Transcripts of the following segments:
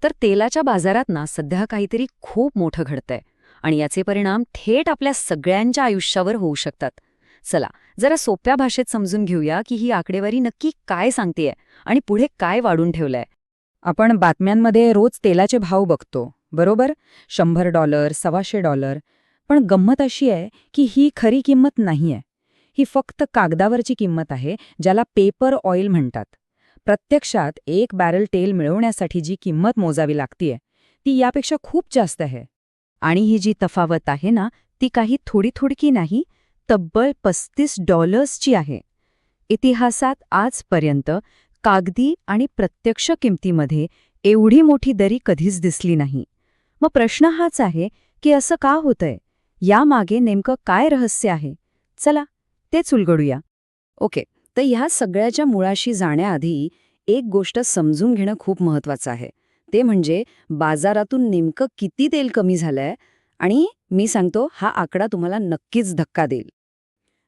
तर तेलाच्या बाजारात ना सध्या काहीतरी खूप मोठं घडतंय आणि याचे परिणाम थेट आपल्या सगळ्यांच्या आयुष्यावर होऊ शकतात. चला जरा सोप्या भाषेत समजून घेऊया की ही आकडेवारी नक्की काय सांगतेय आणि पुढे काय वाढून ठेवलंय. आपण बातम्यांमध्ये रोज तेलाचे भाव बघतो, बरोबर? $100, $125. पण गंमत अशी आहे की ही खरी किंमत नाहीये. ही फक्त कागदावरची किंमत आहे, ज्याला पेपर ऑइल म्हणतात. प्रत्यक्षात 1 बॅरल तेल मिळवण्यासाठी जी किंमत मोजावी लागतीये, ती यापेक्षा खूप जास्त आहे. आणि ही जी तफावत आहे ना, ती काही थोडी थोडकी नाही, तब्बल $35ची आहे. इतिहासात आजपर्यंत कागदी आणि प्रत्यक्ष किमतीमध्ये एवढी मोठी दरी कधीच दिसली नाही. मग प्रश्न हाच आहे की असं का होतंय? यामागे नेमकं काय रहस्य आहे? चला तेच उलगडूया. ओके, तर ह्या सगळ्याच्या मुळाशी जाण्याआधी एक गोष्ट समजून घेणं खूप महत्वाचं आहे. ते म्हणजे बाजारातून नेमकं किती तेल कमी झालंय. आणि मी सांगतो, हा आकडा तुम्हाला नक्कीच धक्का देईल.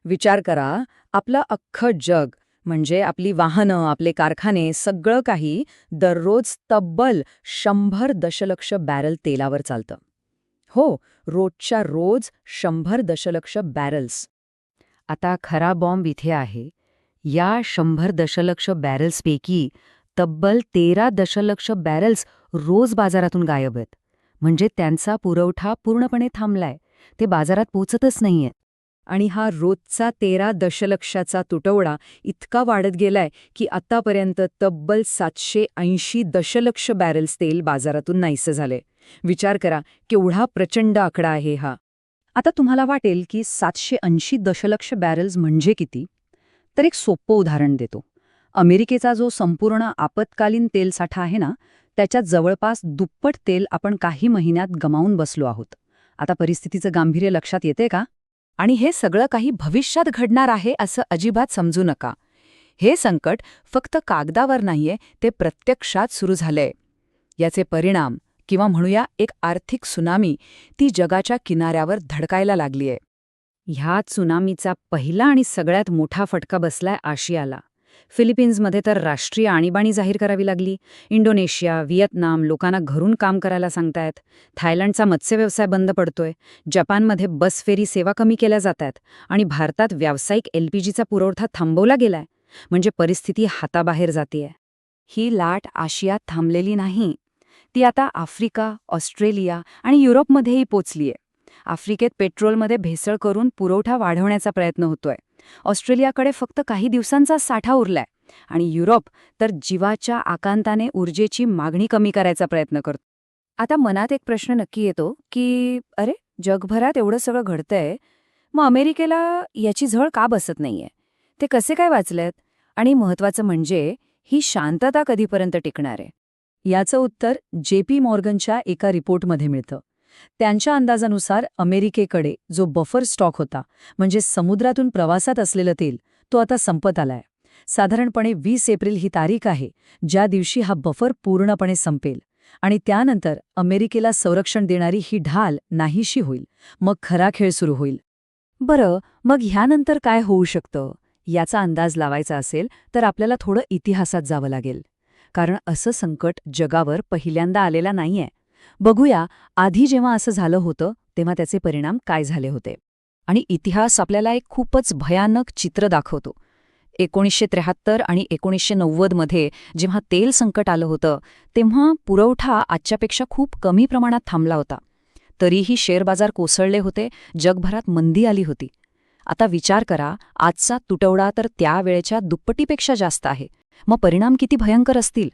विचार करा, आपलं अख्खं जग म्हणजे आपली वाहनं, आपले कारखाने, सगळं काही दररोज तब्बल 100 दशलक्ष बॅरल तेलावर चालतं. हो, रोजच्या रोज 100 दशलक्ष बॅरल्स. आता खरा बॉम्ब इथे आहे. या 100 दशलक्ष बॅरल्सपैकी तब्बल 13 दशलक्ष बॅरल्स रोज बाजारातून गायब आहेत. म्हणजे त्यांचा पुरवठा पूर्णपणे थांबलाय. ते बाजारात पोचतच नाहीये. आणि हा रोजचा 13 दशलक्षाचा तुटवडा इतका वाढत गेलाय की आतापर्यंत तब्बल 780 दशलक्ष बॅरल्स तेल बाजारातून नाहीसं झाले. विचार करा, केवढा प्रचंड आकडा आहे हा. आता तुम्हाला वाटेल की 780 दशलक्ष बॅरल्स म्हणजे किती? तर एक सोपं उदाहरण देतो. अमेरिकेचा जो संपूर्ण आपत्कालीन तेलसाठा आहे ना, त्याच्यात जवळपास दुप्पट तेल आपण काही महिन्यात गमावून बसलो आहोत. आता परिस्थितीचं गांभीर्य लक्षात येते का? आणि हे सगळं काही भविष्यात घडणार आहे असं अजिबात समजू नका. हे संकट फक्त कागदावर नाहीये, ते प्रत्यक्षात सुरू झालंय. याचे परिणाम किंवा म्हणूया एक आर्थिक सुनामी ती जगाच्या किनाऱ्यावर धडकायला लागलीय. ह्या त्सुनामीचा पहिला आणि सगळ्यात मोठा फटका बसलाय आशियाला. फिलिपिन्समध्ये तर राष्ट्रीय आणीबाणी जाहीर करावी लागली. इंडोनेशिया, व्हिएतनाम लोकांना घरून काम करायला सांगतायत. थायलंडचा मत्स्यव्यवसाय बंद पडतोय. जपानमध्ये बस फेरी सेवा कमी केल्या जातात. आणि भारतात व्यावसायिक LPGचा पुरवठा थांबवला गेलाय. म्हणजे परिस्थिती हाताबाहेर जातेय. ही लाट आशियात थांबलेली नाही. ती आता आफ्रिका, ऑस्ट्रेलिया आणि युरोपमध्येही पोचलीय. आफ्रिकेत पेट्रोलमध्ये भेसळ करून पुरवठा वाढवण्याचा प्रयत्न होतोय. ऑस्ट्रेलियाकडे फक्त काही दिवसांचा साठा उरलाय. आणि युरोप तर जीवाच्या आकांताने ऊर्जेची मागणी कमी करायचा प्रयत्न करतो. आता मनात एक प्रश्न नक्की येतो की अरे, जगभरात एवढं सगळं घडतंय, मग अमेरिकेला याची झळ का बसत नाहीये? ते कसे काय वाचलेत? आणि महत्वाचं म्हणजे ही शांतता कधीपर्यंत टिकणार आहे? याचं उत्तर JP मॉर्गनच्या एका रिपोर्टमध्ये मिळतं. त्यांच्या अंदाजानुसार अमेरिकेकडे जो बफर स्टॉक होता, म्हणजे समुद्रातून प्रवासात असलेलं तेल, तो आता संपत आलाय. साधारणपणे 20 एप्रिल ही तारीख आहे ज्या दिवशी हा बफर पूर्णपणे संपेल. आणि त्यानंतर अमेरिकेला संरक्षण देणारी ही ढाल नाहीशी होईल. मग खरा खेळ सुरू होईल. बरं, मग ह्यानंतर काय होऊ शकतं? याचा अंदाज लावायचा असेल तर आपल्याला थोडं इतिहासात जावं लागेल. कारण असं संकट जगावर पहिल्यांदा आलेला नाहीये. बघूया आधी जेव्हा असं झालं होतं तेव्हा त्याचे परिणाम काय झाले होते. आणि इतिहास आपल्याला एक खूपच भयानक चित्र दाखवतो. 1973 आणि 1990 मध्ये जेव्हा तेल संकट आलं होतं तेव्हा पुरवठा आजच्यापेक्षा खूप कमी प्रमाणात थांबला होता. तरीही शेअर बाजार कोसळले होते, जगभरात मंदी आली होती. आता विचार करा, आजचा तुटवडा तर त्यावेळेच्या दुप्पटीपेक्षा जास्त आहे. मग परिणाम किती भयंकर असतील?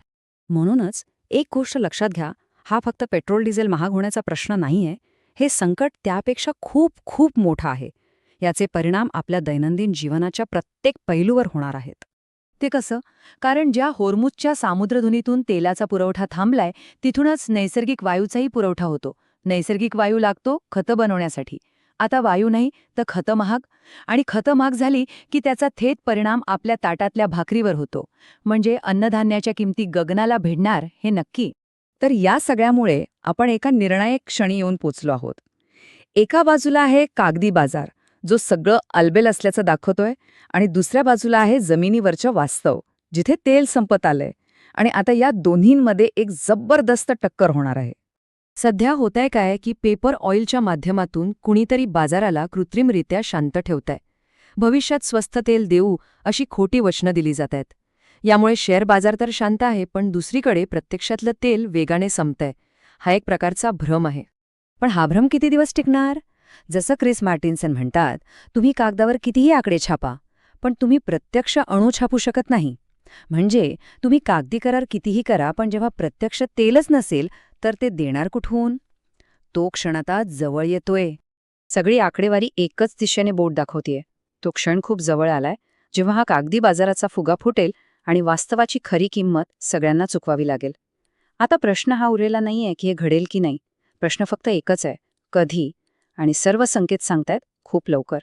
म्हणूनच एक गोष्ट लक्षात घ्या, हा फक्त पेट्रोल डिझेल महाग होण्याचा प्रश्न नाहीये. हे संकट त्यापेक्षा खूप खूप मोठं आहे. याचे परिणाम आपल्या दैनंदिन जीवनाच्या प्रत्येक पैलूवर होणार आहेत. ते कसं? कारण ज्या होर्मुझच्या सामुद्रधुनीतून तेलाचा पुरवठा थांबलाय, तिथूनच नैसर्गिक वायूचाही पुरवठा होतो. नैसर्गिक वायू लागतो खतं बनवण्यासाठी. आता वायू नाही तर खतं महाग. आणि खतं महाग झाली की त्याचा थेट परिणाम आपल्या ताटातल्या भाकरीवर होतो. म्हणजे अन्नधान्याच्या किमती गगनाला भिडणार हे नक्की. तर या सगळ्यामुळे आपण एका निर्णायक क्षणी येऊन पोचलो आहोत. एका बाजूला आहे कागदी बाजार, जो सगळं अलबेल असल्याचं दाखवतोय, आणि दुसऱ्या बाजूला आहे जमिनीवरचं वास्तव, जिथे तेल संपत आलंय. आणि आता या दोन्हींमध्ये एक जबरदस्त टक्कर होणार आहे. सध्या होतंय काय की पेपर ऑइलच्या माध्यमातून कुणीतरी बाजाराला कृत्रिमरित्या शांत ठेवतंय. भविष्यात स्वस्त तेल देऊ अशी खोटी वचनं दिली जातायत. यामुळे शेअर बाजार तर शांत आहे, पण दुसरीकडे प्रत्यक्षातलं तेल वेगाने संपतंय. हा एक प्रकारचा भ्रम आहे. पण हा भ्रम किती दिवस टिकणार? जसं क्रिस मार्टिन्सन म्हणतात, तुम्ही कागदावर कितीही आकडे छापा, पण तुम्ही प्रत्यक्ष अणू छापू शकत नाही. म्हणजे तुम्ही कागदी करार कितीही करा, पण जेव्हा प्रत्यक्ष तेलच नसेल तर ते देणार कुठून? तो क्षण आता जवळ येतोय. सगळी आकडेवारी एकच दिशेने बोट दाखवतेय. तो क्षण खूप जवळ आलाय, जेव्हा हा कागदी बाजाराचा फुगा फुटेल आणि वास्तवाची खरी किंमत सगळ्यांना चुकवावी लागेल. आता प्रश्न हा उरलेला नाहीये की हे घडेल की नाही. प्रश्न फक्त एकच आहे, कधी? आणि सर्व संकेत सांगतायत खूप लवकर.